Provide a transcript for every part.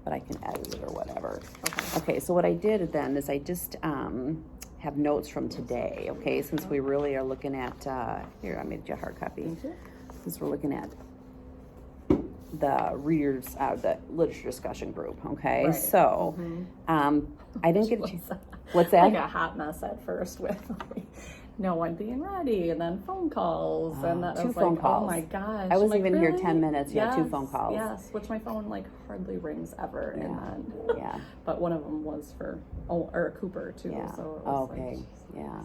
but I can edit it or whatever. Okay. Okay, so what I did then is I just have notes from today, okay, since we really are looking at, here, I made you a hard copy. Thank you. Since we're looking at the readers, the literature discussion group, okay? Right. So, I didn't get a chance. What's that? Like a hot mess at first with like, no one being ready, and then phone calls, and that two was phone like, calls. oh my gosh. I wasn't like, even here really? 10 minutes. You had two Yes, phone calls. Yes, which my phone like hardly rings ever, Yeah. and then Yeah. but one of them was for or Cooper too. Yeah. So it was Okay. like, Yeah.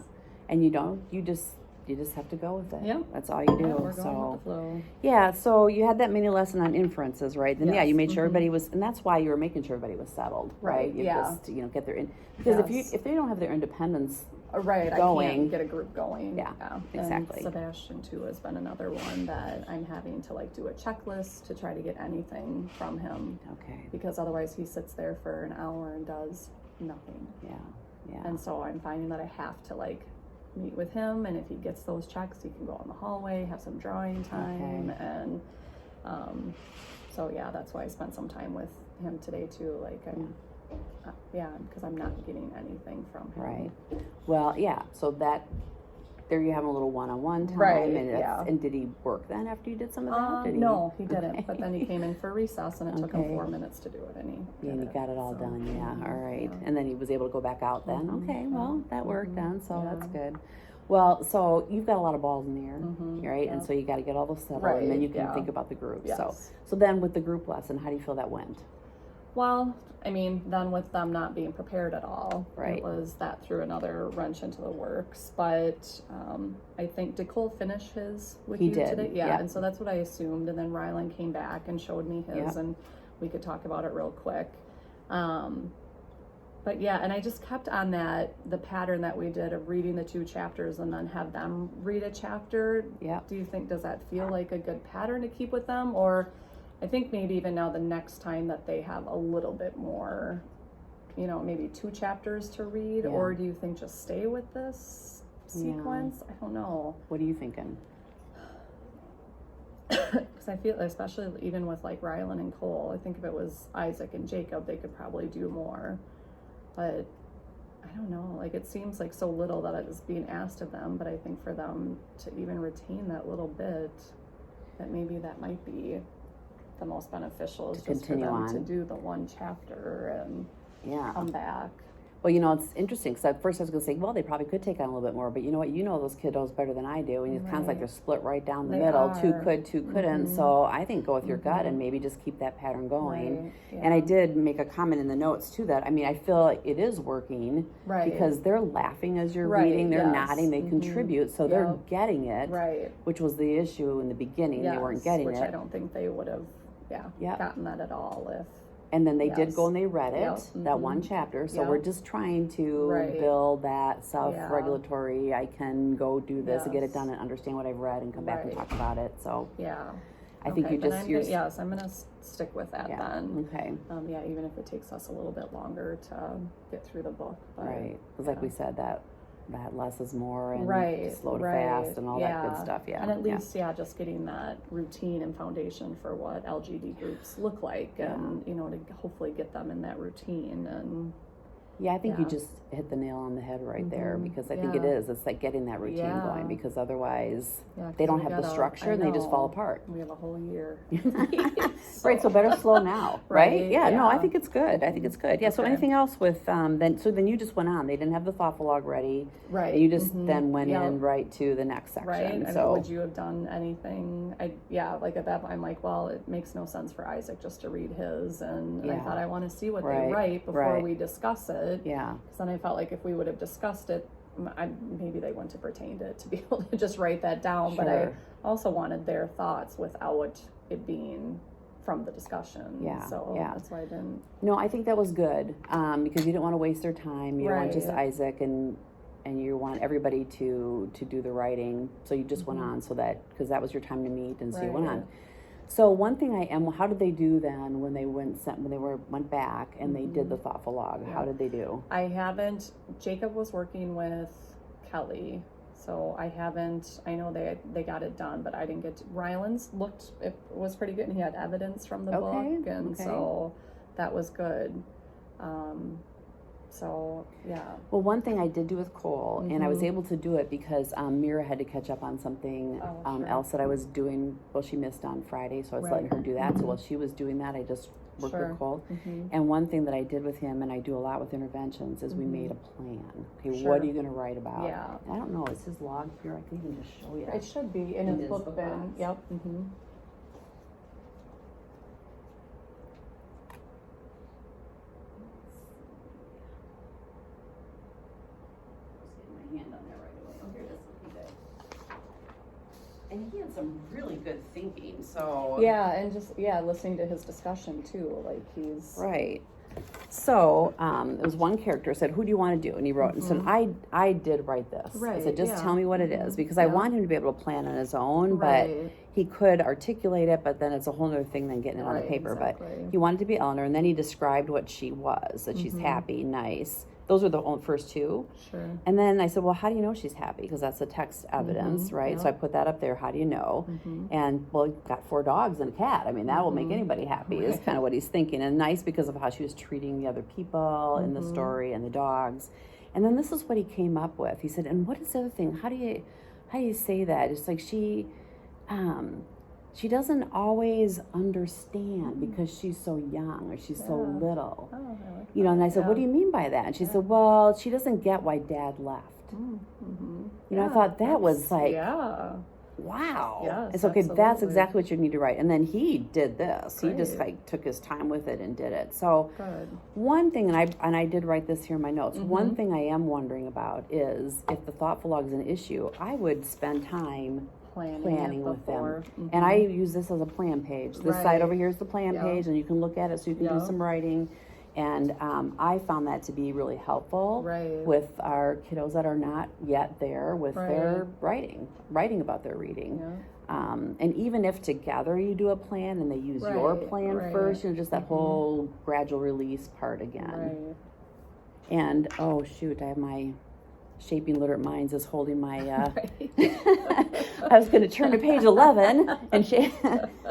And you just have to go with it. Yeah. That's all you do. yeah, we're going So with the flow. yeah, so you had that mini lesson on inferences, right? Then yeah, Yes. you made sure everybody was, and that's why you were making sure everybody was settled, right? Right, You yeah. just, get their because Yes. if they don't have their independence, Right, I going. can't get a group going. Yeah, And exactly. Sebastian too has been another one that I'm having to like do a checklist to try to get anything from him, okay, because otherwise he sits there for an hour and does nothing. yeah, And so I'm finding that I have to like meet with him, and if he gets those checks, he can go in the hallway, have some drawing time, Okay. and so yeah, that's why I spent some time with him today too. Like because I'm not getting anything from him. right. Well, yeah. So that there you have a little one-on-one time, Right, and yeah. And did he work then after you did some of that? Did he? No, he didn't. Okay. But then he came in for recess, and it took him Okay. 4 minutes to do it, and he Yeah, and he got it all so, done. Yeah, all right. yeah. And then he was able to go back out then. Mhm, Okay, well, that worked mhm, then, so that's yeah. good. Well, so you've got a lot of balls in the air, Mhm, right? And yeah. so you got to get all those settled, and then Right, you can yeah. think about the group. Yes. So then with the group lesson, how do you feel that went? Well, I mean, then with them not being prepared at all, Right. it was that threw another wrench into the works. But I think, did Cole finish his with He you did, today? Yeah, yep. and so that's what I assumed. And then Rylan came back and showed me his, Yep. and we could talk about it real quick. But yeah, and I just kept on the pattern that we did of reading the 2 chapters and then have them read a chapter. Yeah. Do you think, does that feel like a good pattern to keep with them? Or I think maybe even now the next time that they have a little bit more, maybe 2 chapters to read, Yeah. or do you think just stay with this sequence? I don't know. What are you thinking? Because I feel, especially even with like Rylan and Cole, I think if it was Isaac and Jacob, they could probably do more. But I don't know, like it seems like so little that it is being asked of them, but I think for them to even retain that little bit, that maybe that might be the most beneficial, is To just for continue them on. to do the 1 chapter and Yeah. come back. Well, it's interesting because at first I was going to say, well, they probably could take on a little bit more, but you know what? You know those kiddos better than I do, and it's kind of like Right. they're split right down the They middle. are. 2 could, 2 couldn't. Mhm. So I think go with your gut Mhm. and maybe just keep that pattern going. Right, yeah. And I did make a comment in the notes too that, I mean, I feel like it is working Right. because they're laughing as you're Right, reading, they're yes. nodding, they Mhm. contribute, so they're Yep. getting it, Right. which was the issue in the beginning. They weren't Yes, getting which it. I don't think they would have, Yep. gotten that at all if. And then they did Yes. go and they read it, Yep. that Mhm. 1 chapter. So Yep. we're just trying to Right. build that self-regulatory, I can go do this and get it Yes. done and understand what I've read and come back and Right. talk about it. So Yeah. I think you then just, I'm gonna stick with that yeah, then. okay, Even if it takes us a little bit longer to get through the book. But, right. Because like we said, that less is more and Right, slow to right, fast and all that good stuff. Yeah. And at yeah. least, just getting that routine and foundation for what LGD groups look like, and to hopefully get them in that routine. And Yeah, I think you Yeah. just hit the nail on the head right there, Mhm. because I think it Yeah. is. It's like getting that routine Yeah. going, because otherwise Yeah, 'cause they don't we have the gotta- structure I and they just fall know. apart. We have a whole year. Right, so better slow now, right? Right, Yeah, no, I yeah. think it's good. I think it's good. Yeah, so Okay. anything else with, then you just went on. They didn't have the thoughtful log ready. Right. And you just mhm, then went yep, in right to the next section. Right. I mean, So, would you have done anything? Like at that point, I'm like, well, it makes no sense for Isaac just to read his. And I Yeah. thought I want to see what Right, they write before right. we discuss it. yeah, Because then I felt like if we would have discussed it, maybe they wouldn't have retained it to be able to just write that down. But I Sure. also wanted their thoughts without it being from the discussion. Yeah, So yeah. that's why I didn't. no, I think that was good, because you didn't want to waste their time. You don't want just Right. Isaac, and you want everybody to do the writing. So you just went Mhm. on, because that was your time to meet, and so you went Right. on. So one thing how did they do then when they went back and they did Mhm. the thoughtful log? How Yeah. did they do? Jacob was working with Kelly, so I know they got it done, but I didn't get to. Rylan's it was pretty good, and he had evidence from the Okay, book, and okay. so that was good. So yeah. Well, one thing I did do with Cole, and I was Mhm. able to do it because Mira had to catch up on something Oh, sure. else that I was doing. Well, she missed on Friday, so I was Right. letting her do that. So Mhm. while she was doing that, I just worked Sure. with Cole. Mhm. And one thing that I did with him, and I do a lot with interventions, is we Mhm. made a plan. Okay, Sure. what are you going to write about? Yeah. And I don't know, is his log here? I can even just show you. It should be in In his his book book bin. box. Yep. Mm-hmm. Just get my hand on there right away. Oh, here it is. Looking good. And he had some really good thinking. So Yeah, and just listening to his discussion too. Like he's right. So it was one character said, "Who do you want to do?" And he wrote, and said, "I did write this." I Right, said, "Just yeah. tell me what it is," because I Yeah. want him to be able to plan on his own, Right. but he could articulate it. But then it's a whole other thing than getting it on the Right, paper. But exactly. he wanted to be Eleanor, and then he described what she was, that she's happy, nice. Those were the first two. Sure. And then I said, well, how do you know she's happy? Because that's the text evidence, right? yeah. So I put that up there. How do you know? And well, got 4 dogs and a cat. I mean, that will make anybody happy, is kind of what he's thinking. And nice because of how she was treating the other people in the story and the dogs. And then this is what he came up with. He said, and what is the other thing? How do you say that? It's like she doesn't always understand because she's so young or she's so Yeah. little. Oh, I like You know, and I said, that. what do you mean by that? And she said, well, she doesn't get why Dad left. Mm-hmm. You know, I thought that was like, yeah. wow. Yes, It's okay, that's absolutely. exactly what you need to write. And then he did this. He just Great. like took his time with it and did it. So Good. one thing, and I did write this here in my notes, one thing I am wondering about is if the thoughtful log is an issue, I would spend time planning it with before. them. And I use this as a plan page. This side Right. over here is the plan Yeah. page, and you can look at it so you can do Yeah. some writing. And I found that to be really helpful Right. with our kiddos that are not yet there with their writing about their reading. Yeah. And even if together you do a plan and they use your Right, plan right. first, you know, just that whole gradual release part again. Right. And oh shoot, I have my Shaping Literate Minds is holding my. I was going to turn to page 11,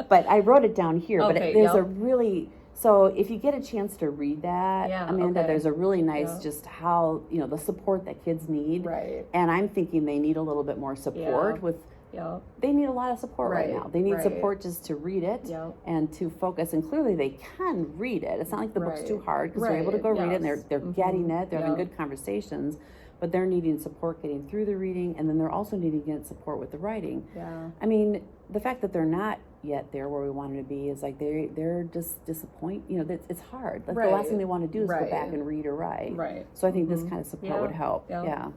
but I wrote it down here. Okay, but there's yep. a really so if you get a chance to read that, Yeah, Amanda, okay. there's a really nice Yeah. just how the support that kids need. Right. And I'm thinking they need a little bit more support Yeah. with. Yeah. They need a lot of support right Right, now. They need right. support just to read it Yep. and to focus. And clearly they can read it. It's not like the book's Right. too hard because they're able to go Right, read it and yes. they're getting it. They're having Yeah. good conversations, but they're needing support getting through the reading, and then they're also needing to get support with the writing. Yeah. I mean, the fact that they're not yet there where we want them to be is like they're just disappointed. You know, that it's hard. Like the last Right. thing they want to do is go Right. back and read or write. Right. So I think this kind of support Yeah. would help. Yeah. Yeah.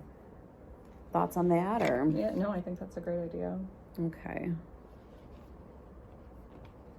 Thoughts on that or? Yeah. No, I think that's a great idea. Okay.